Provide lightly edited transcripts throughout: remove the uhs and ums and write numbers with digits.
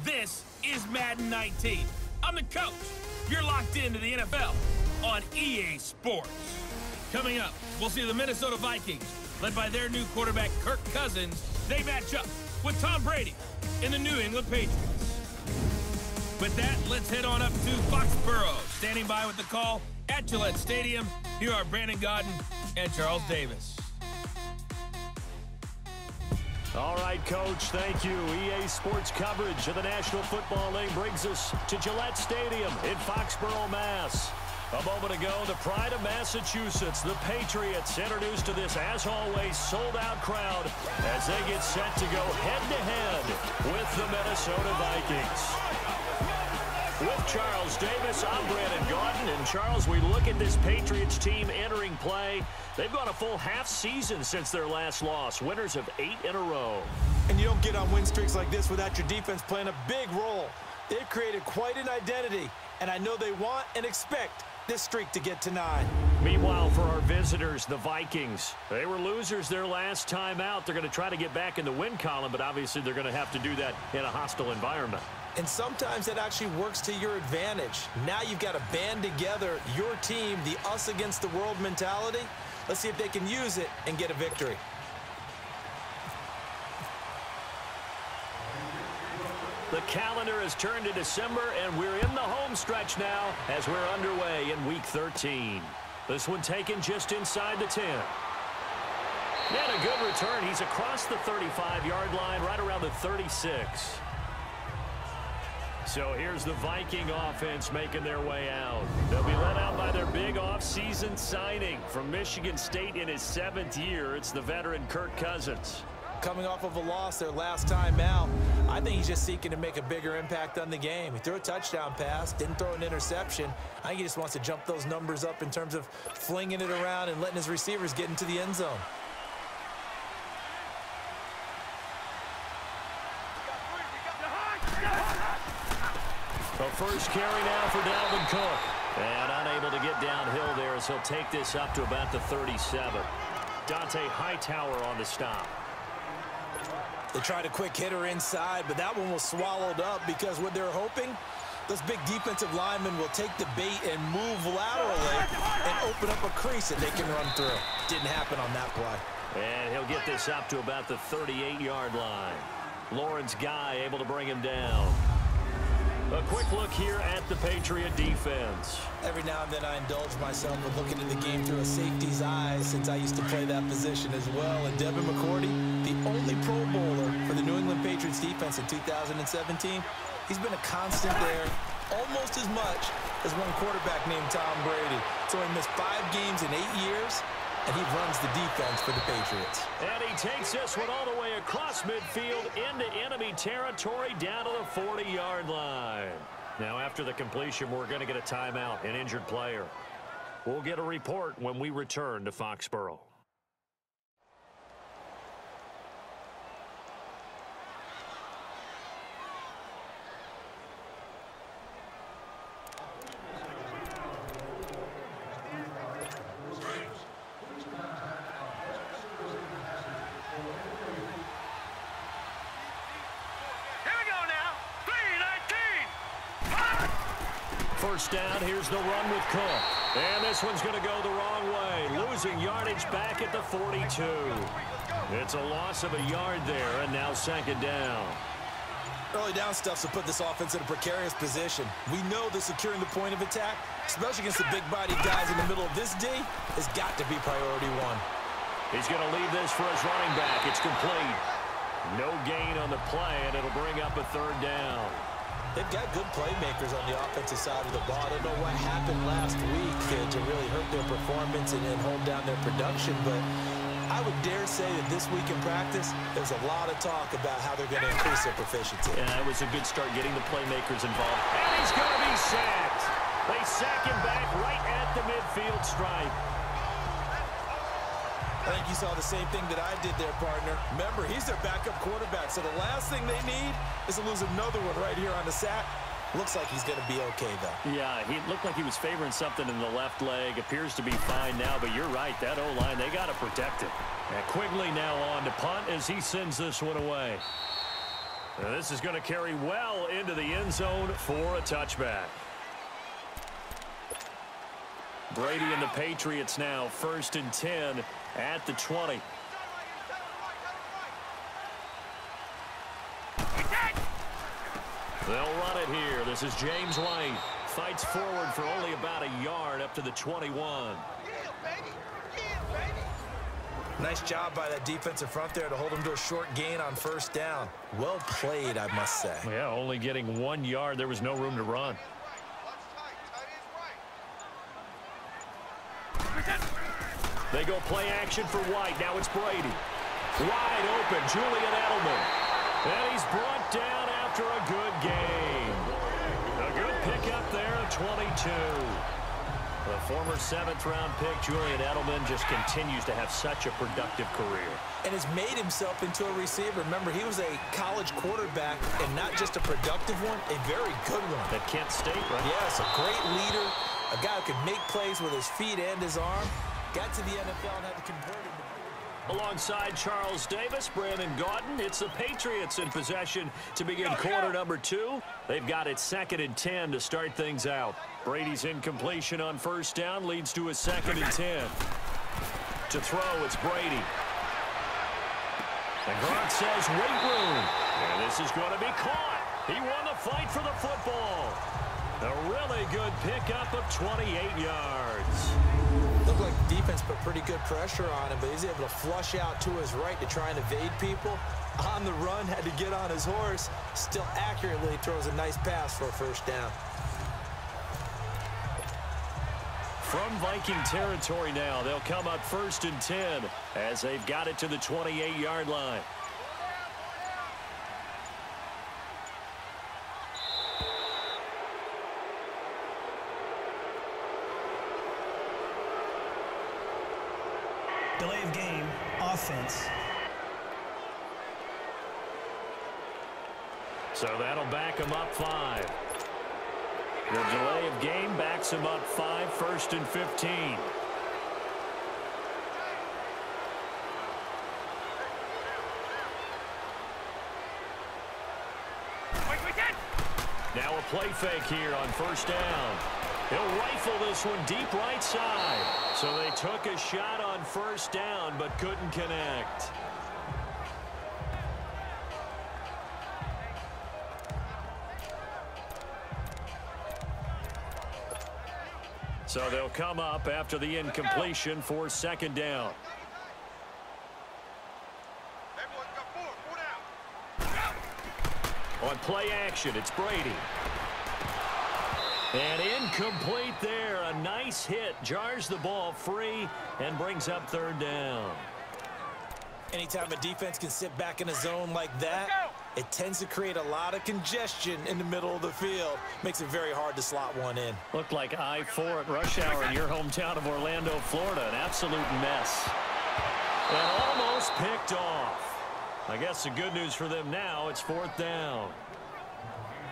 This is Madden 19. I'm the coach. You're locked into the NFL on EA Sports. Coming up, we'll see the Minnesota Vikings, led by their new quarterback, Kirk Cousins. They match up with Tom Brady and the New England Patriots. With that, let's head on up to Foxborough. Standing by with the call at Gillette Stadium, here are Brandon Gaudin and Charles Davis. All right, Coach, thank you. EA Sports coverage of the National Football League brings us to Gillette Stadium in Foxborough, Mass. A moment ago, the pride of Massachusetts, the Patriots, introduced to this, as always, sold-out crowd as they get set to go head-to-head with the Minnesota Vikings. With Charles Davis, I'm Brandon Gaudin. And, Charles, we look at this Patriots team entering play. They've gone a full half season since their last loss, winners of 8 in a row. And you don't get on win streaks like this without your defense playing a big role. They've created quite an identity, and I know they want and expect this streak to get to 9. Meanwhile, for our visitors, the Vikings, they were losers their last time out. They're going to try to get back in the win column, but obviously they're going to have to do that in a hostile environment. And sometimes that actually works to your advantage. Now you've got to band together your team, the us against the world mentality. Let's see if they can use it and get a victory. The calendar has turned to December, and we're in the home stretch now as we're underway in Week 13. This one taken just inside the 10. And a good return. He's across the 35-yard line, right around the 36. So here's the Viking offense making their way out. They'll be led out by their big offseason signing from Michigan State in his 7th year. It's the veteran Kirk Cousins. Coming off of a loss their last time out, I think he's just seeking to make a bigger impact on the game. He threw a touchdown pass, didn't throw an interception. I think he just wants to jump those numbers up in terms of flinging it around and letting his receivers get into the end zone. The first carry now for Dalvin Cook. And unable to get downhill there as he'll take this up to about the 37. Dante Hightower on the stop. They tried a quick hitter inside, but that one was swallowed up because what they're hoping, those big defensive linemen will take the bait and move laterally and open up a crease that they can run through. Didn't happen on that play. And he'll get this up to about the 38-yard line. Lawrence Guy able to bring him down. A quick look here at the Patriot defense. Every now and then I indulge myself with looking at the game through a safety's eyes since I used to play that position as well. And Devin McCourty, the only Pro Bowler for the New England Patriots defense in 2017, he's been a constant there almost as much as one quarterback named Tom Brady. So he missed 5 games in 8 years, and he runs the defense for the Patriots. And he takes this one all the way across midfield into enemy territory down to the 40-yard line. Now, after the completion, we're going to get a timeout, an injured player. We'll get a report when we return to Foxborough. First down, here's the run with Cook. And this one's going to go the wrong way, losing yardage back at the 42. It's a loss of a yard there, and now second down. Early down stuff to put this offense in a precarious position. We know that securing the point of attack, especially against the big-bodied guys in the middle of this D, has got to be priority 1. He's going to leave this for his running back. It's complete. No gain on the play, and it'll bring up a third down. They've got good playmakers on the offensive side of the ball. I don't know what happened last week to really hurt their performance and hold down their production, but I would dare say that this week in practice, there's a lot of talk about how they're going to increase their proficiency. Yeah, it was a good start getting the playmakers involved. And he's going to be sacked. They sack him back right at the midfield stripe. I think you saw the same thing that I did there, partner. Remember, he's their backup quarterback, so the last thing they need is to lose another one right here on the sack. Looks like he's going to be okay, though. Yeah, he looked like he was favoring something in the left leg. Appears to be fine now, but you're right. That O-line, they got to protect it. And Quigley now on to punt as he sends this one away. Now this is going to carry well into the end zone for a touchback. Brady and the Patriots now 1st and 10 at the 20. They'll run it here. This is James White. Fights forward for only about a yard up to the 21. Nice job by that defensive front there to hold him to a short gain on 1st down. Well played, I must say. Yeah, only getting 1 yard. There was no room to run. They go play action for White. Now it's Brady. Wide open, Julian Edelman. And he's brought down after a good game. A good pickup there at 22. The former 7th-round pick, Julian Edelman, just continues to have such a productive career. And has made himself into a receiver. Remember, he was a college quarterback, and not just a productive one, a very good one. At Kent State, right? Yes, a great leader, a guy who could make plays with his feet and his arm. Got to the NFL and had to convert him. Alongside Charles Davis, Brandon Gaudin, it's the Patriots in possession to begin quarter number 2. They've got it 2nd and 10 to start things out. Brady's incompletion on 1st down leads to a 2nd and 10. To throw, it's Brady. And Gronk says, wait room. And this is going to be caught. He won the fight for the football. A really good pickup of 28 yards. Looked like the defense put pretty good pressure on him, but he's able to flush out to his right to try and evade people. On the run, had to get on his horse. Still accurately throws a nice pass for a 1st down. From Viking territory now, they'll come up 1st and 10 as they've got it to the 28-yard line. Delay of game, offense. So that'll back him up 5. The delay of game backs him up 5, 1st and 15. Now a play fake here on 1st down. He'll rifle this one deep right side. So they took a shot on 1st down but couldn't connect. So they'll come up after the incompletion for 2nd down. On play action, it's Brady. And incomplete there. A nice hit. Jars the ball free and brings up 3rd down. Anytime a defense can sit back in a zone like that, it tends to create a lot of congestion in the middle of the field. Makes it very hard to slot one in. Looked like I-4 at rush hour in your hometown of Orlando, Florida. An absolute mess. And almost picked off. I guess the good news for them now, it's 4th down.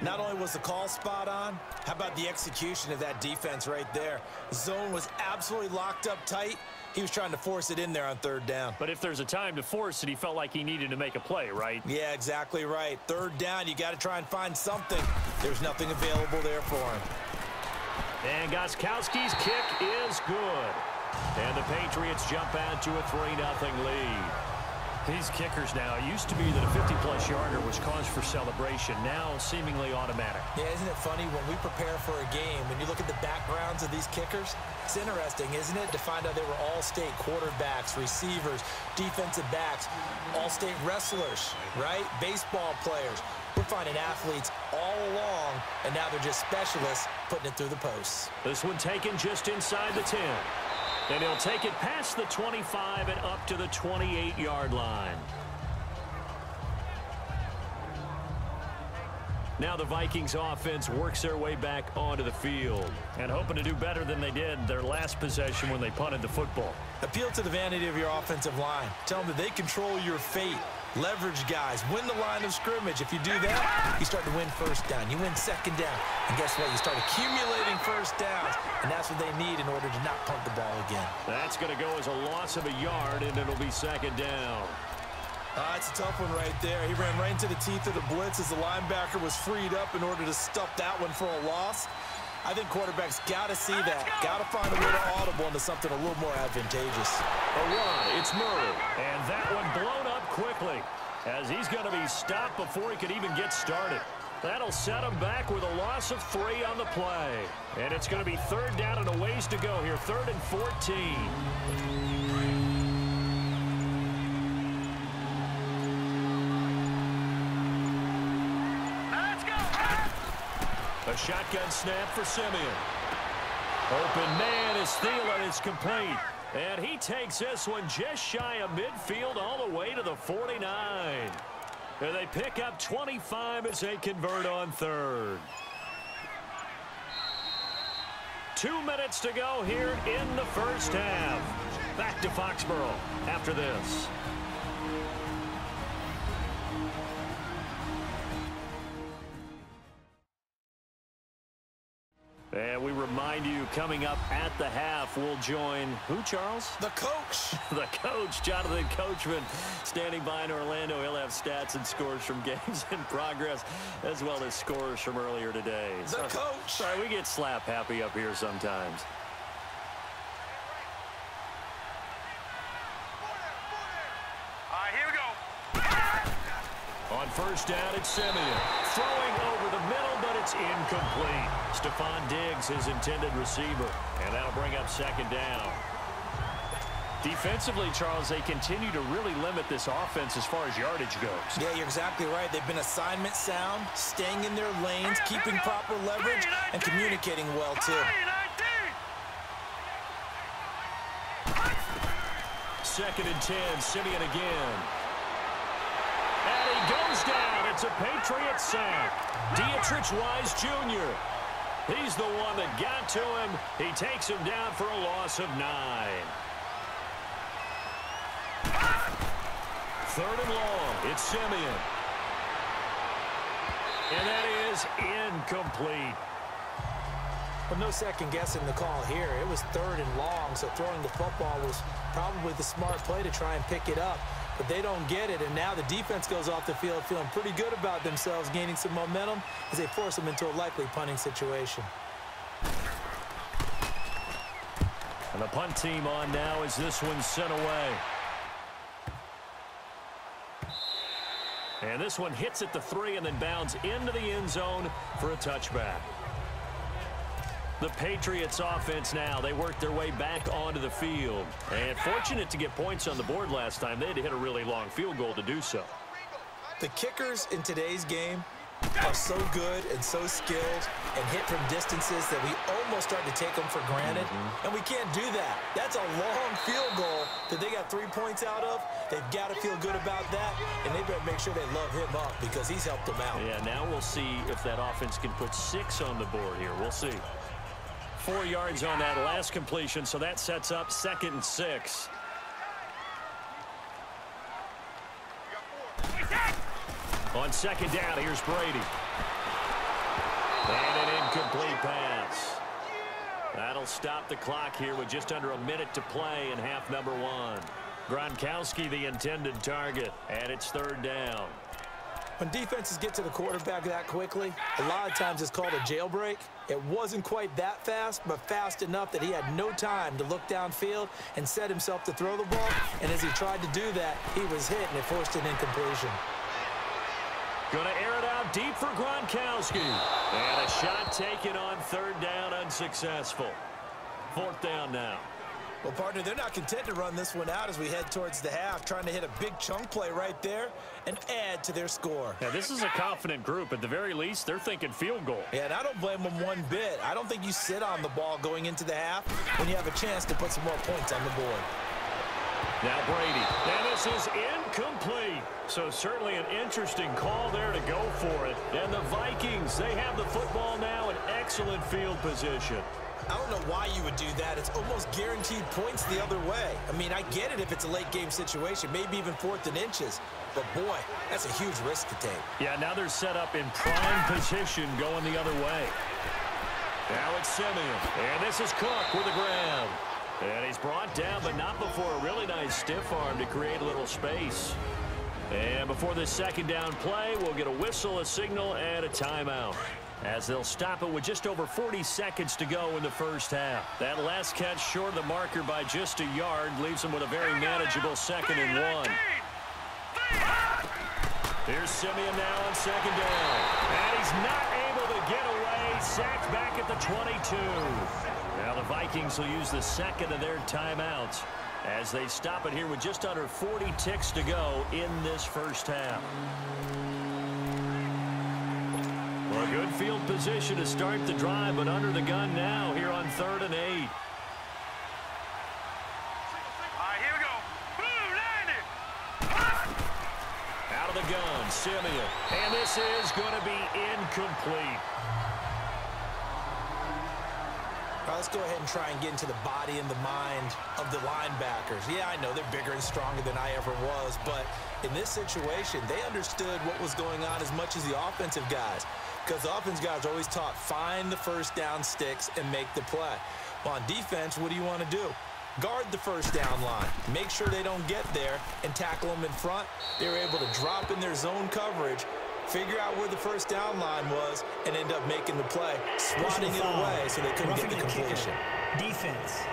Not only was the call spot on, how about the execution of that defense right there? The zone was absolutely locked up tight. He was trying to force it in there on 3rd down. But if there's a time to force it, he felt like he needed to make a play, right? Yeah, exactly right. 3rd down, you got to try and find something. There's nothing available there for him. And Gostkowski's kick is good. And the Patriots jump out to a 3-0 lead. These kickers now, it used to be that a 50-plus yarder was cause for celebration. Now seemingly automatic. Yeah, isn't it funny when we prepare for a game, when you look at the backgrounds of these kickers, it's interesting, isn't it, to find out they were all-state quarterbacks, receivers, defensive backs, all-state wrestlers, right? Baseball players. We're finding athletes all along, and now they're just specialists putting it through the posts. This one taken just inside the 10. And he'll take it past the 25 and up to the 28-yard line. Now the Vikings offense works their way back onto the field and hoping to do better than they did their last possession when they punted the football. Appeal to the vanity of your offensive line. Tell them that they control your fate. Leverage guys. Win the line of scrimmage. If you do that, you start to win 1st down. You win 2nd down. And guess what? You start accumulating 1st downs. And that's what they need in order to not punt the ball again. That's going to go as a loss of a yard, and it'll be 2nd down. It's a tough one right there. He ran right into the teeth of the blitz as the linebacker was freed up in order to stuff that one for a loss. I think quarterbacks got to see that. Got to find a way to audible into something a little more advantageous. A run, it's Murray. And that one blown up quickly as he's going to be stopped before he could even get started. That'll set him back with a loss of 3 on the play. And it's going to be 3rd down and a ways to go here, 3rd and 14. A shotgun snap for Simeon. Open man is Thielen. It's complete. And he takes this one just shy of midfield all the way to the 49. And they pick up 25 as they convert on 3rd. 2 minutes to go here in the first half. Back to Foxborough after this. And we remind you, coming up at the half, we'll join who, Charles? The coach. The coach, Jonathan Coachman, standing by in Orlando. He'll have stats and scores from games in progress, as well as scores from earlier today. The coach. Sorry, we get slap happy up here sometimes. Here we go. On first down, it's Simeon. Throwing over the middle, but it's incomplete. Stephon Diggs, his intended receiver. And that'll bring up 2nd down. Defensively, Charles, they continue to really limit this offense as far as yardage goes. Yeah, you're exactly right. They've been assignment sound, staying in their lanes, keeping proper leverage, and communicating well, too. 2nd and 10, Simeon again. And he goes down. It's a Patriot sack. Dietrich Wise Jr. He's the one that got to him. He takes him down for a loss of 9. 3rd and long. It's Simeon. And that is incomplete. Well, no second guessing the call here. It was 3rd and long, so throwing the football was probably the smart play to try and pick it up. But they don't get it, and now the defense goes off the field feeling pretty good about themselves, gaining some momentum as they force them into a likely punting situation. And the punt team on now as this one's sent away. And this one hits at the 3 and then bounds into the end zone for a touchback. The Patriots offense now, they worked their way back onto the field. And fortunate to get points on the board last time. They had to hit a really long field goal to do so. The kickers in today's game are so good and so skilled and hit from distances that we almost start to take them for granted. And we can't do that. That's a long field goal that they got 3 points out of. They've got to feel good about that, and they better make sure they love him up because he's helped them out. Yeah, now we'll see if that offense can put 6 on the board here. We'll see. 4 yards on that last completion, so that sets up 2nd and 6. On 2nd down, here's Brady. And an incomplete pass. That'll stop the clock here with just under a minute to play in half number 1. Gronkowski, the intended target, and it's 3rd down. When defenses get to the quarterback that quickly, a lot of times it's called a jailbreak. It wasn't quite that fast, but fast enough that he had no time to look downfield and set himself to throw the ball. And as he tried to do that, he was hit, and it forced an incompletion. Going to air it out deep for Gronkowski. And a shot taken on 3rd down, unsuccessful. 4th down now. Well, partner, they're not content to run this one out as we head towards the half, trying to hit a big chunk play right there and add to their score. Now, this is a confident group. At the very least, they're thinking field goal. Yeah, and I don't blame them one bit. I don't think you sit on the ball going into the half when you have a chance to put some more points on the board. Now Brady. And this is incomplete. So certainly an interesting call there to go for it. And the Vikings, they have the football now in excellent field position. I don't know why you would do that. It's almost guaranteed points the other way. I mean, I get it if it's a late game situation, maybe even 4th and inches. But, boy, that's a huge risk to take. Yeah, now they're set up in prime position going the other way. Now it's Simeon. And this is Cook with a grab. And he's brought down, but not before a really nice stiff arm to create a little space. And before this second down play, we'll get a whistle, a signal, and a timeout, as they'll stop it with just over 40 seconds to go in the first half. That last catch short of the marker by just a yard leaves them with a very manageable 2nd and 1. Here's Simeon now on second down. And he's not able to get away. Sacked back at the 22. Now the Vikings will use the second of their timeouts as they stop it here with just under 40 ticks to go in this first half. Well, a good field position to start the drive, but under the gun now here on 3rd and 8. Out of the gun, Simeon. And this is going to be incomplete. All right, let's go ahead and try and get into the body and the mind of the linebackers. Yeah, I know they're bigger and stronger than I ever was, but in this situation, they understood what was going on as much as the offensive guys, because the offensive guys are always taught, find the first down sticks and make the play. Well, on defense, what do you want to do? Guard the first down line. Make sure they don't get there and tackle them in front. They were able to drop in their zone coverage, figure out where the first down line was, and end up making the play, swatting it away so they couldn't get the completion. Defense.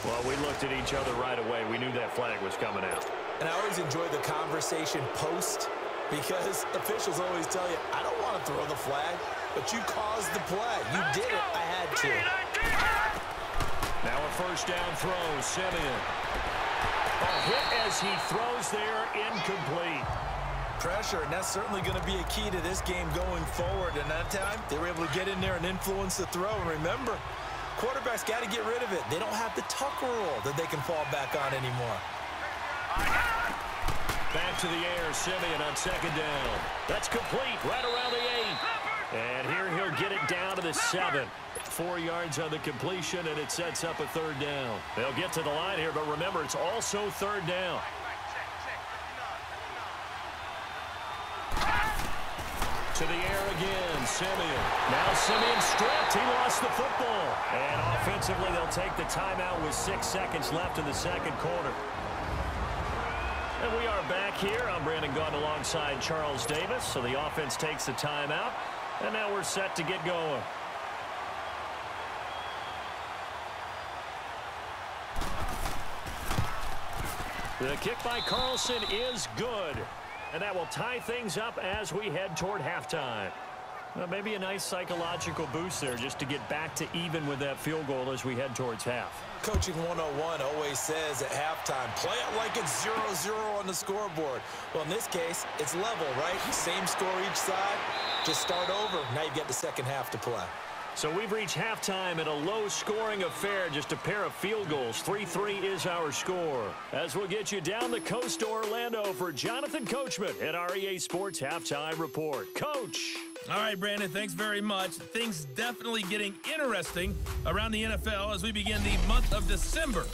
Well, we looked at each other right away. We knew that flag was coming out. And I always enjoy the conversation post, because officials always tell you, I don't want to throw the flag, but you caused the play. You did it. I had to. Now a first down throw, Simeon. A hit as he throws there, incomplete. Pressure, and that's certainly going to be a key to this game going forward. And that time, they were able to get in there and influence the throw. And remember, quarterbacks got to get rid of it. They don't have the tuck rule that they can fall back on anymore. Back to the air, Simeon on second down. That's complete, right around the 8. And here he'll get it down to the 7. 4 yards on the completion, and it sets up a 3rd down. They'll get to the line here, but remember, it's also 3rd down. To the air again, Simeon. Now Simeon stripped. He lost the football. And offensively, they'll take the timeout with 6 seconds left in the second quarter. And we are back here. I'm Brandon Gaudin alongside Charles Davis. So the offense takes the timeout. And now we're set to get going. The kick by Carlson is good. And that will tie things up as we head toward halftime. Well, maybe a nice psychological boost there just to get back to even with that field goal as we head towards half. Coaching 101 always says at halftime, play it like it's 0-0 on the scoreboard. Well, in this case, it's level, right? Same score each side. Just start over. Now you've got the second half to play. So we've reached halftime at a low-scoring affair, just a pair of field goals. 3-3 is our score. As we'll get you down the coast to Orlando for Jonathan Coachman at our EA Sports Halftime Report. Coach. All right, Brandon, thanks very much. Things definitely getting interesting around the NFL as we begin the month of December.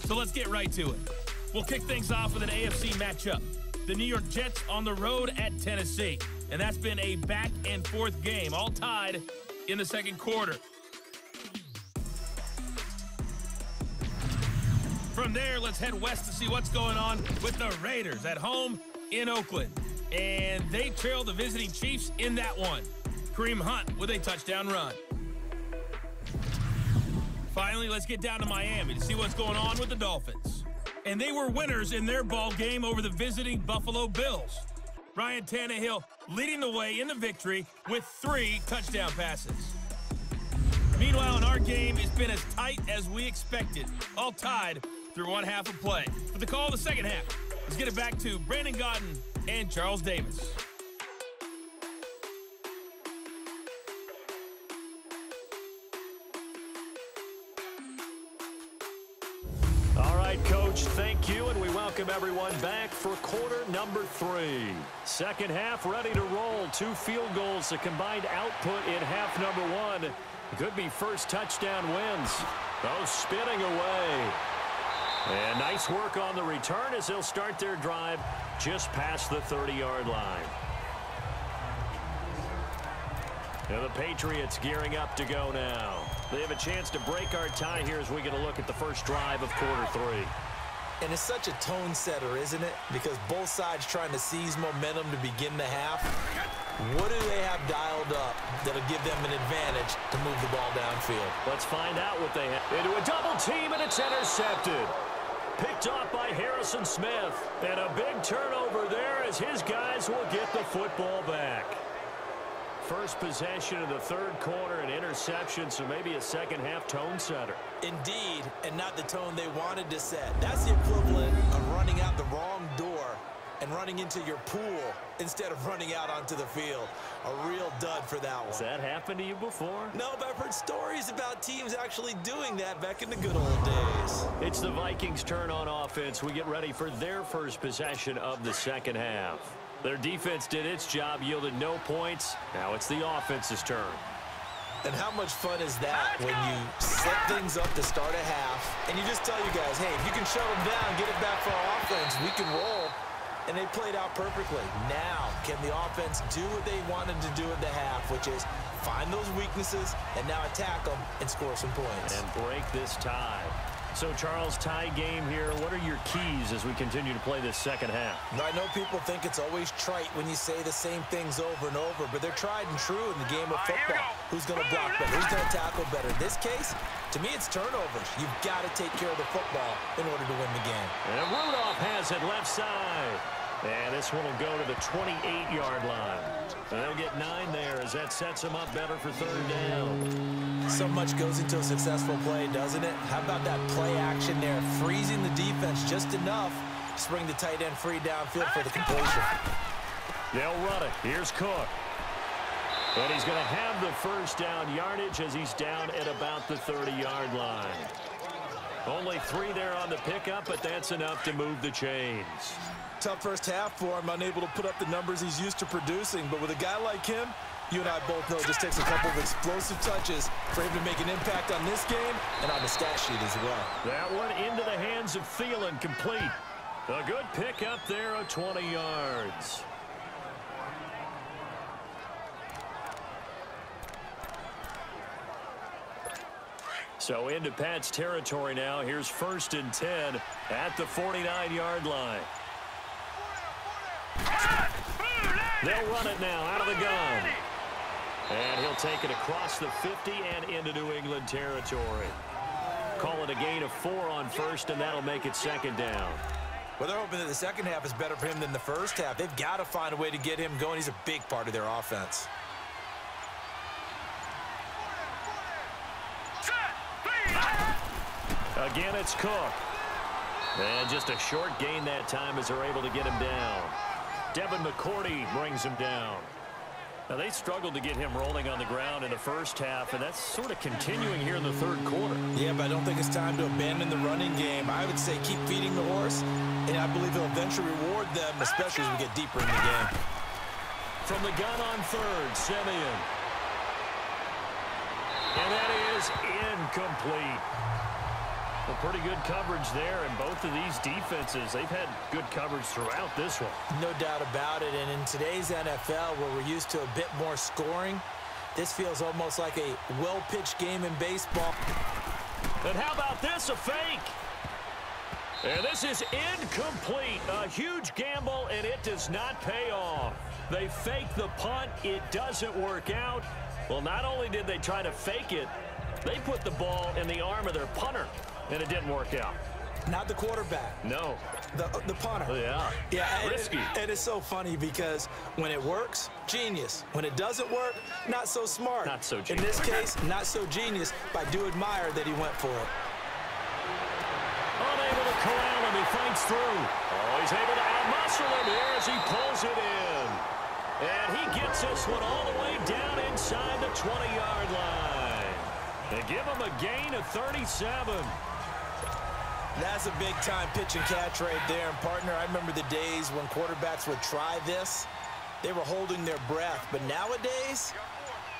So let's get right to it. We'll kick things off with an AFC matchup. The New York Jets on the road at Tennessee. And that's been a back-and-forth game, all tied in the second quarter. From there, let's head west to see what's going on with the Raiders at home in Oakland. And they trail the visiting Chiefs in that one. Kareem Hunt with a touchdown run. Finally, let's get down to Miami to see what's going on with the Dolphins. And they were winners in their ball game over the visiting Buffalo Bills. Ryan Tannehill leading the way in the victory with 3 touchdown passes. Meanwhile, in our game, it's been as tight as we expected, all tied through one half of play. For the call of the second half, let's get it back to Brandon Gaudin and Charles Davis. All right, Coach, thank you, and we welcome everyone back for quarter number 3. Second half ready to roll. 2 field goals, a combined output in half number 1. Could be first touchdown wins. Those spinning away. And nice work on the return as they'll start their drive just past the 30-yard line. And the Patriots gearing up to go now. They have a chance to break our tie here as we get a look at the first drive of quarter 3. And it's such a tone setter, isn't it? Because both sides trying to seize momentum to begin the half. What do they have dialed up that'll give them an advantage to move the ball downfield? Let's find out what they have. Into a double team, and it's intercepted. Picked off by Harrison Smith. And a big turnover there as his guys will get the football back. First possession of the third quarter, an interception, so maybe a second-half tone setter. Indeed, and not the tone they wanted to set. That's the equivalent of running out the wrong door and running into your pool instead of running out onto the field. A real dud for that one. Has that happened to you before? No, but I've heard stories about teams actually doing that back in the good old days. It's the Vikings' turn on offense. We get ready for their first possession of the second half. Their defense did its job, yielded no points. Now it's the offense's turn. And how much fun is that when you set things up to start a half, and you just tell you guys, hey, if you can shut them down, get it back for our offense, we can roll. And they played out perfectly. Now, can the offense do what they wanted to do at the half, which is find those weaknesses and now attack them and score some points. And break this tie. So, Charles, tie game here. What are your keys as we continue to play this second half? I know people think it's always trite when you say the same things over and over, but they're tried and true in the game of football. Who's going to block better? Who's going to tackle better? In this case, to me, it's turnovers. You've got to take care of the football in order to win the game. And Rudolph has it left side. And this one will go to the 28-yard line. They'll get 9 there as that sets them up better for third down. So much goes into a successful play, doesn't it? How about that play action there, freezing the defense just enough to bring the tight end free downfield for the completion. They'll run it. Here's Cook. And he's going to have the first down yardage as he's down at about the 30-yard line. Only 3 there on the pickup, but that's enough to move the chains. Tough first half for him, unable to put up the numbers he's used to producing. But with a guy like him, you and I both know it just takes a couple of explosive touches for him to make an impact on this game and on the stat sheet as well. That one into the hands of Thielen, complete. A good pickup there of 20 yards. So into Pat's territory now. Here's 1st and 10 at the 49-yard line. They'll run it now out of the gun. And he'll take it across the 50 and into New England territory. Call it a gain of 4 on 1st, and that'll make it 2nd down. Well, they're hoping that the second half is better for him than the first half. They've got to find a way to get him going. He's a big part of their offense. Again, it's Cook. And just a short gain that time as they're able to get him down. Devin McCourty brings him down. Now, they struggled to get him rolling on the ground in the first half, and that's sort of continuing here in the third quarter. Yeah, but I don't think it's time to abandon the running game. I would say keep feeding the horse, and I believe he'll eventually reward them, especially as we get deeper in the game. From the gun on 3rd, Simeon. And that is incomplete. Well, pretty good coverage there, and both of these defenses, they've had good coverage throughout this one. No doubt about it, and in today's NFL, where we're used to a bit more scoring, this feels almost like a well-pitched game in baseball. And how about this, a fake? And this is incomplete. A huge gamble, and it does not pay off. They fake the punt. It doesn't work out. Well, not only did they try to fake it, they put the ball in the arm of their punter. And it didn't work out. Not the quarterback. No. The punter. Yeah. Risky. And it's so funny because when it works, genius. When it doesn't work, not so smart. Not so genius. In this case, not so genius, but I do admire that he went for it. Unable to corral him. He fights through. Oh, he's able to outmuscle him here as he pulls it in. And he gets this one all the way down inside the 20-yard line. They give him a gain of 37. That's a big-time pitch and catch right there. And, partner, I remember the days when quarterbacks would try this. They were holding their breath. But nowadays,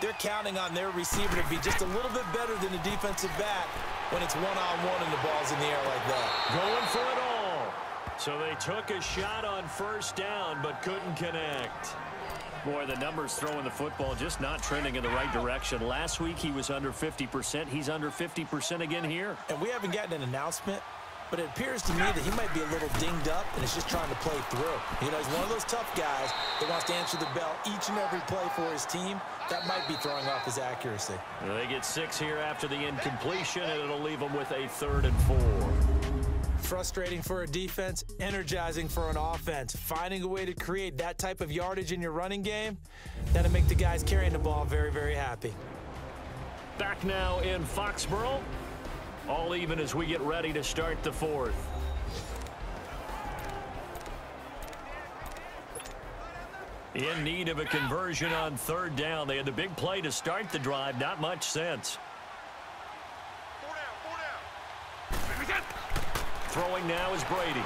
they're counting on their receiver to be just a little bit better than the defensive back when it's one-on-one and the ball's in the air like that. Going for it all. So they took a shot on 1st down but couldn't connect. Boy, the numbers throwing the football just not trending in the right direction. Last week he was under 50%. He's under 50% again here. And we haven't gotten an announcement but it appears to me that he might be a little dinged up and is just trying to play through. You know, he's one of those tough guys that wants to answer the bell each and every play for his team. That might be throwing off his accuracy. They get 6 here after the incompletion, and it'll leave them with a 3rd and 4. Frustrating for a defense, energizing for an offense. Finding a way to create that type of yardage in your running game, that'll make the guys carrying the ball very, very happy. Back now in Foxborough. All even as we get ready to start the 4th. In need of a conversion on 3rd down. They had the big play to start the drive. Not much sense. Throwing now is Brady.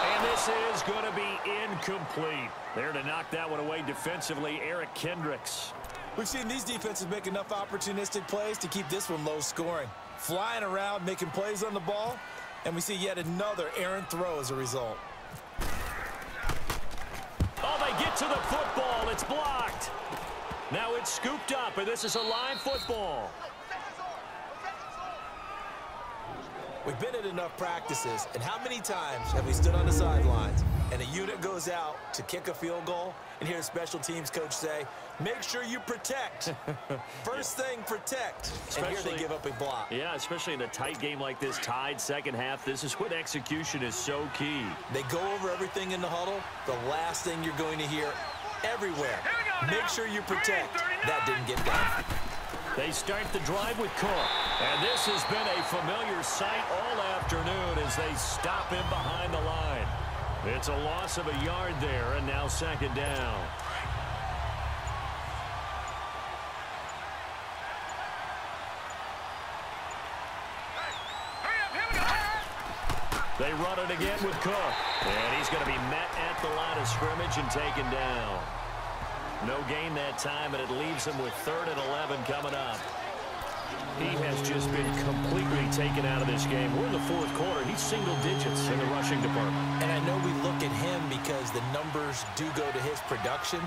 And this is going to be incomplete. There to knock that one away defensively, Eric Kendricks. We've seen these defenses make enough opportunistic plays to keep this one low scoring. Flying around, making plays on the ball, and we see yet another errant throw as a result. Oh, they get to the football. It's blocked. Now it's scooped up, and this is a live football. We've been at enough practices, and how many times have we stood on the sidelines and a unit goes out to kick a field goal and hear a special teams coach say, make sure you protect. First thing, protect. And here they give up a block. Yeah, especially in a tight game like this, tied second half. This is when execution is so key. They go over everything in the huddle. The last thing you're going to hear everywhere, make sure you protect. That didn't get done. They start the drive with Cook. And this has been a familiar sight all afternoon as they stop him behind the line. It's a loss of a yard there, and now 2nd down. They run it again with Cook. And he's going to be met at the line of scrimmage and taken down. No gain that time, and it leaves him with 3rd and 11 coming up. He has just been completely taken out of this game. We're in the 4th quarter. He's single digits in the rushing department. And I know we look at him because the numbers do go to his production.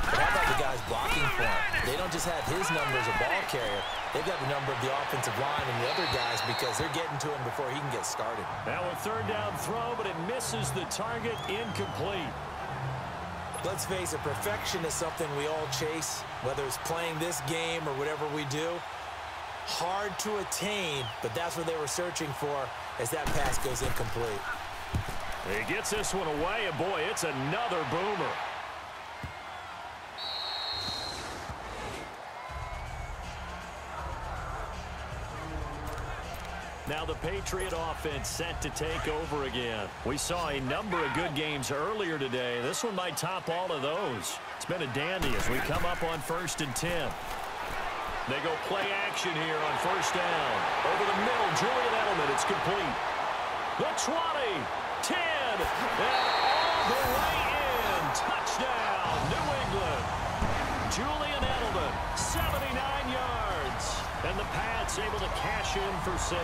But how about the guys blocking for him? They don't just have his number as a ball carrier. They've got the number of the offensive line and the other guys because they're getting to him before he can get started. Now a 3rd down throw, but it misses the target, incomplete. Let's face it, perfection is something we all chase, whether it's playing this game or whatever we do. Hard to attain, but that's what they were searching for as that pass goes incomplete. He gets this one away, and boy, it's another boomer. Now the Patriot offense set to take over again. We saw a number of good games earlier today. This one might top all of those. It's been a dandy as we come up on 1st and 10. They go play action here on 1st down. Over the middle, Julian Edelman. It's complete. The 20, 10, and all the way in. Touchdown, New England. Julian Edelman, 79 yards. And the Pats able to cash in for 6.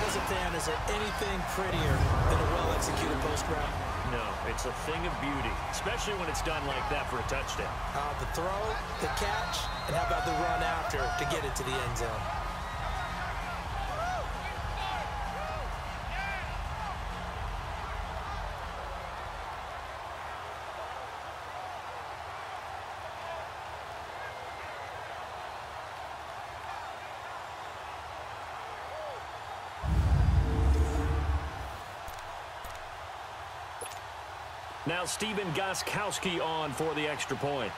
As a fan, is there anything prettier than a well-executed post route? No, it's a thing of beauty, especially when it's done like that for a touchdown. The throw, the catch, and how about the run after to get it to the end zone? Now Stephen Gostkowski on for the extra point.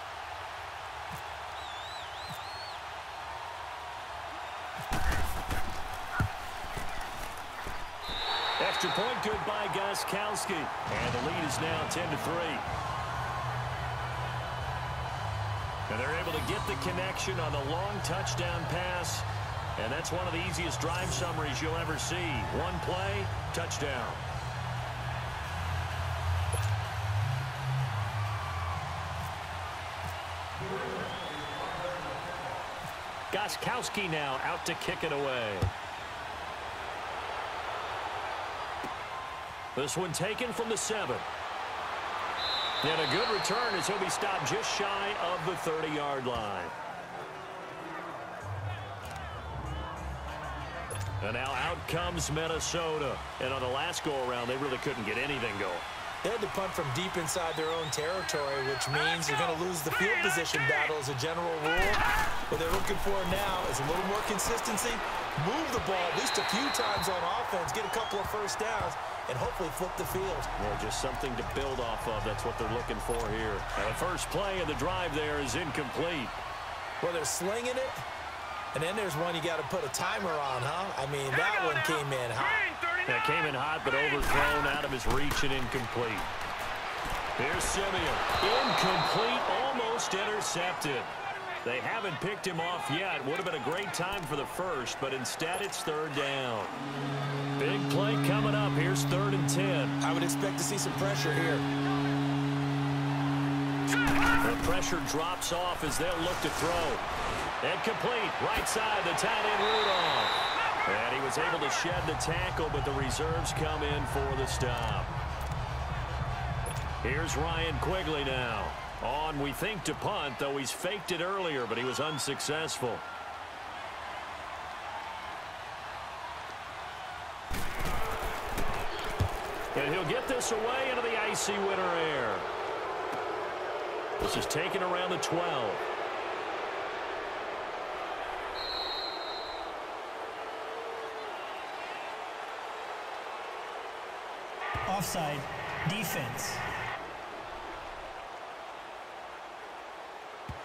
Extra point good by Gostkowski. And the lead is now 10-3. And they're able to get the connection on the long touchdown pass. And that's one of the easiest drive summaries you'll ever see. One play, touchdown. Gostkowski now out to kick it away. This one taken from the 7. And a good return as he'll be stopped just shy of the 30-yard line. And now out comes Minnesota. And on the last go-around, they really couldn't get anything going. They had to punt from deep inside their own territory, which means you're going to lose the field position battle as a general rule. What they're looking for now is a little more consistency, move the ball at least a few times on offense, get a couple of first downs, and hopefully flip the field. Yeah, just something to build off of. That's what they're looking for here. And the first play of the drive there is incomplete. Well, they're slinging it, and then there's one you got to put a timer on, huh? I mean, that one came in hot. That came in hot, but overthrown out of his reach and incomplete. Here's Simeon. Incomplete, almost intercepted. They haven't picked him off yet. Would have been a great time for the first, but instead it's third down. Big play coming up. Here's 3rd and 10. I would expect to see some pressure here. The pressure drops off as they'll look to throw. Incomplete. Right side, the tight end Rudolph. And he was able to shed the tackle, but the reserves come in for the stop. Here's Ryan Quigley now. On, we think, to punt, though he's faked it earlier, but he was unsuccessful. And he'll get this away into the icy winter air. This is taken around the 12. Offside, defense.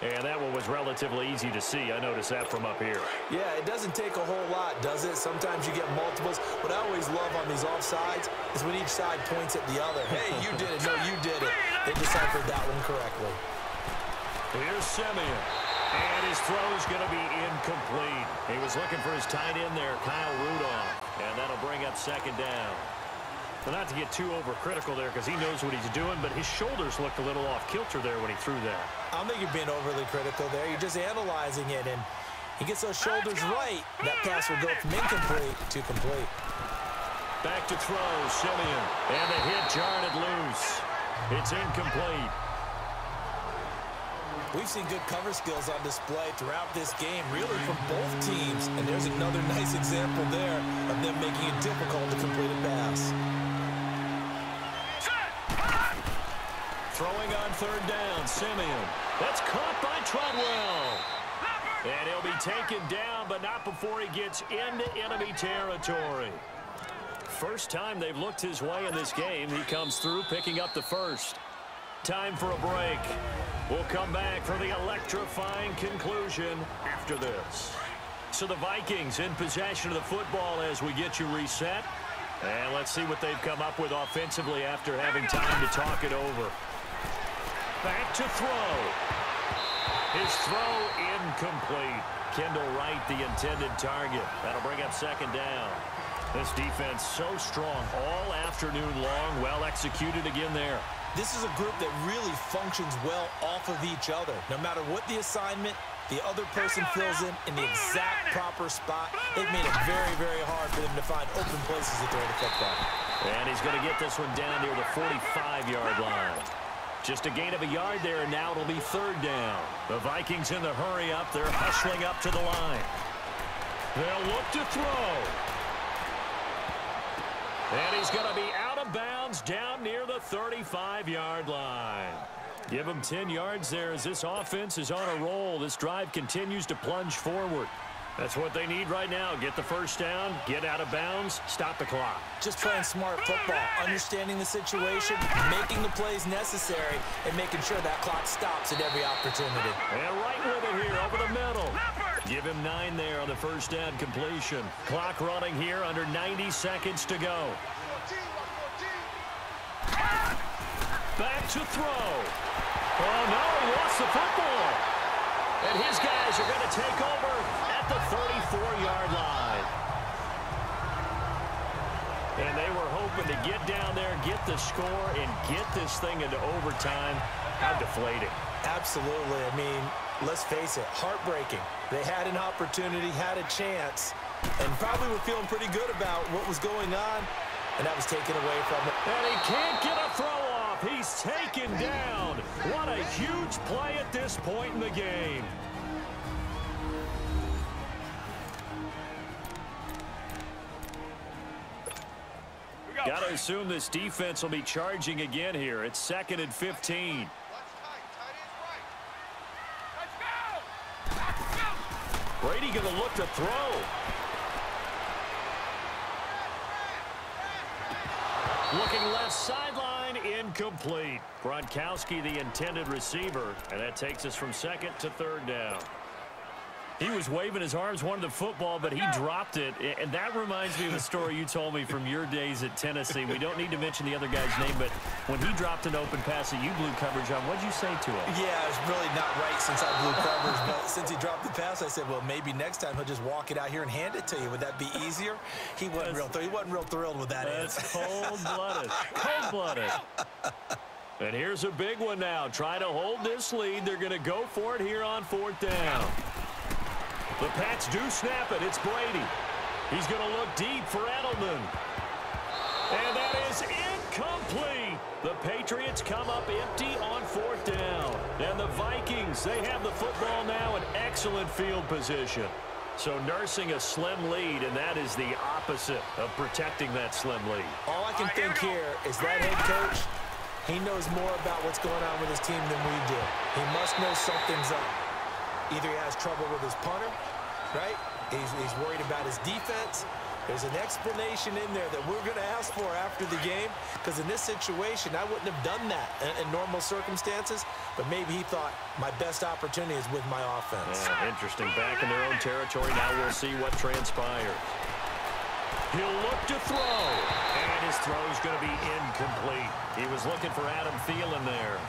And that one was relatively easy to see. I noticed that from up here. Yeah, it doesn't take a whole lot, does it? Sometimes you get multiples. What I always love on these offsides is when each side points at the other. Hey, you did it. No, you did it. They deciphered that one correctly. Here's Simeon. And his throw is going to be incomplete. He was looking for his tight end there, Kyle Rudolph. And that'll bring up 2nd down. Well, not to get too overcritical there because he knows what he's doing, but his shoulders looked a little off kilter there when he threw that. I don't think you're being overly critical there. You're just analyzing it, and he gets those shoulders right. That pass will go from incomplete to complete. Back to throw, Simeon. And the hit jarred it loose. It's incomplete. We've seen good cover skills on display throughout this game, really from both teams. And there's another nice example there of them making it difficult to complete a pass. Throwing on 3rd down, Simeon. That's caught by Treadwell. And he'll be taken down, but not before he gets into enemy territory. First time they've looked his way in this game. He comes through, picking up the first. Time for a break. We'll come back for the electrifying conclusion after this. So the Vikings in possession of the football as we get you reset. And let's see what they've come up with offensively after having time to talk it over. Back to throw. His throw incomplete. Kendall Wright, the intended target. That'll bring up 2nd down. This defense so strong all afternoon long. Well executed again there. This is a group that really functions well off of each other. No matter what the assignment, the other person fills in the exact proper spot. They've made it very, very hard for them to find open places to throw the football. And he's going to get this one down near the 45-yard line. Just a gain of a yard there, and now it'll be 3rd down. The Vikings in the hurry up. They're hustling up to the line. They'll look to throw. And he's going to be out of bounds down near the 35-yard line. Give him 10 yards there as this offense is on a roll. This drive continues to plunge forward. That's what they need right now. Get the first down, get out of bounds, stop the clock. Just playing smart football, understanding the situation, making the plays necessary, and making sure that clock stops at every opportunity. And right with it here over the middle. Give him 9 there on the first down completion. Clock running here under 90 seconds to go. Back to throw. Oh, no, he lost the football. And his guys are going to take over at the 34-yard line. And they were hoping to get down there, get the score, and get this thing into overtime. How deflating. Absolutely. I mean, let's face it, heartbreaking. They had an opportunity, had a chance, and probably were feeling pretty good about what was going on, and that was taken away from them. And he can't get a throw off. He's taken down. What a huge play at this point in the game. Got to assume this defense will be charging again here. It's 2nd and 15. Brady going to look to throw. Looking left sideline, incomplete. Gronkowski, the intended receiver, and that takes us from 2nd to 3rd down. He was waving his arms, wanted the football, but he dropped it. And that reminds me of the story you told me from your days at Tennessee. We don't need to mention the other guy's name, but when he dropped an open pass that you blew coverage on, what'd you say to him? Yeah, it's really not right since I blew coverage, but since he dropped the pass, I said, well, maybe next time he'll just walk it out here and hand it to you. Would that be easier? He wasn't real thrilled with that answer. That's cold-blooded. Cold-blooded. And here's a big one now. Trying to hold this lead. They're going to go for it here on 4th down. The Pats do snap it. It's Brady. He's going to look deep for Edelman. And that is incomplete. The Patriots come up empty on 4th down. And the Vikings, they have the football now in excellent field position. So nursing a slim lead, and that is the opposite of protecting that slim lead. All I can think here is that head coach, he knows more about what's going on with his team than we do. He must know something's up. Either he has trouble with his punter, right? He's worried about his defense. There's an explanation in there that we're going to ask for after the game, because in this situation, I wouldn't have done that in normal circumstances, but maybe he thought my best opportunity is with my offense. Yeah, interesting. Back in their own territory. Now we'll see what transpires. He'll look to throw, and his throw is going to be incomplete. He was looking for Adam Thielen there,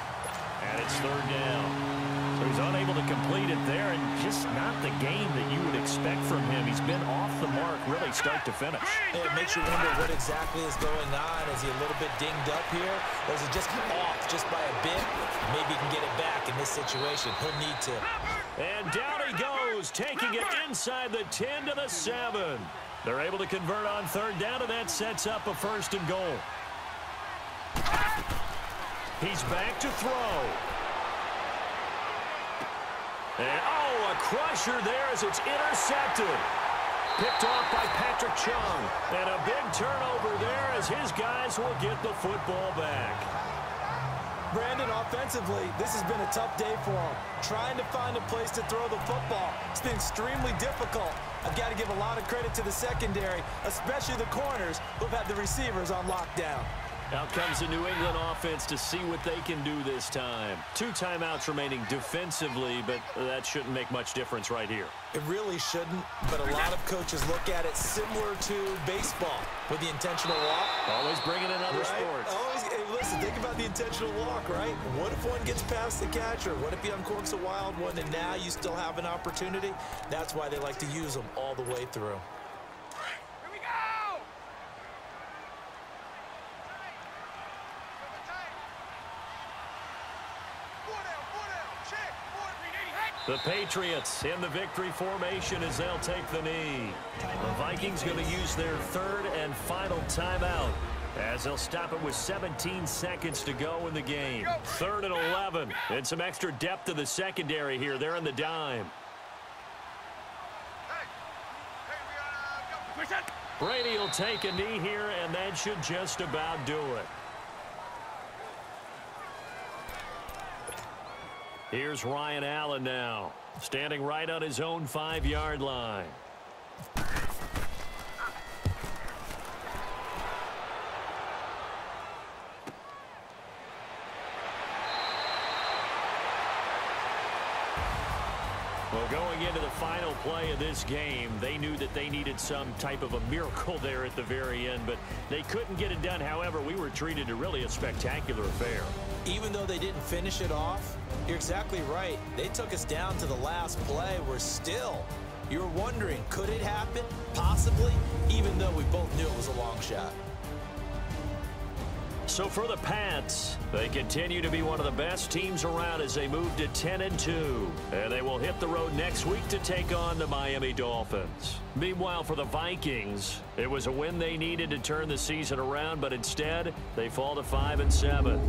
and it's 3rd down. So he's unable to complete it there, and just not the game that you would expect from him. He's been off the mark really start to finish. It makes you wonder what exactly is going on. Is he a little bit dinged up here, or is it just off just by a bit? Maybe he can get it back in this situation. He'll need to. And down he goes, taking it inside the 10 to the 7. They're able to convert on 3rd down, and that sets up a 1st and goal. He's back to throw. And, oh, a crusher there as it's intercepted. Picked off by Patrick Chung. And a big turnover there as his guys will get the football back. Brandon, offensively, this has been a tough day for him. Trying to find a place to throw the football. It's been extremely difficult. I've got to give a lot of credit to the secondary, especially the corners who've had the receivers on lockdown. Out comes the New England offense to see what they can do this time. 2 timeouts remaining defensively, but that shouldn't make much difference right here. It really shouldn't, but a lot of coaches look at it similar to baseball with the intentional walk. Always bringing in other sports. Always, hey, listen, think about the intentional walk, right? What if one gets past the catcher? What if he uncorks a wild one and now you still have an opportunity? That's why they like to use them all the way through. The Patriots in the victory formation as they'll take the knee. The Vikings going to use their 3rd and final timeout as they'll stop it with 17 seconds to go in the game. 3rd and 11. And some extra depth to the secondary here. They're in the dime. Brady will take a knee here, and that should just about do it. Here's Ryan Allen now, standing right on his own 5-yard line. Well, going into the final play of this game, they knew that they needed some type of a miracle there at the very end, but they couldn't get it done. However, we were treated to really a spectacular affair. Even though they didn't finish it off, you're exactly right. They took us down to the last play. We're still, you're wondering, could it happen? Possibly, even though we both knew it was a long shot. So for the Pats, they continue to be one of the best teams around as they move to 10-2. And they will hit the road next week to take on the Miami Dolphins. Meanwhile, for the Vikings, it was a win they needed to turn the season around, but instead, they fall to 5-7.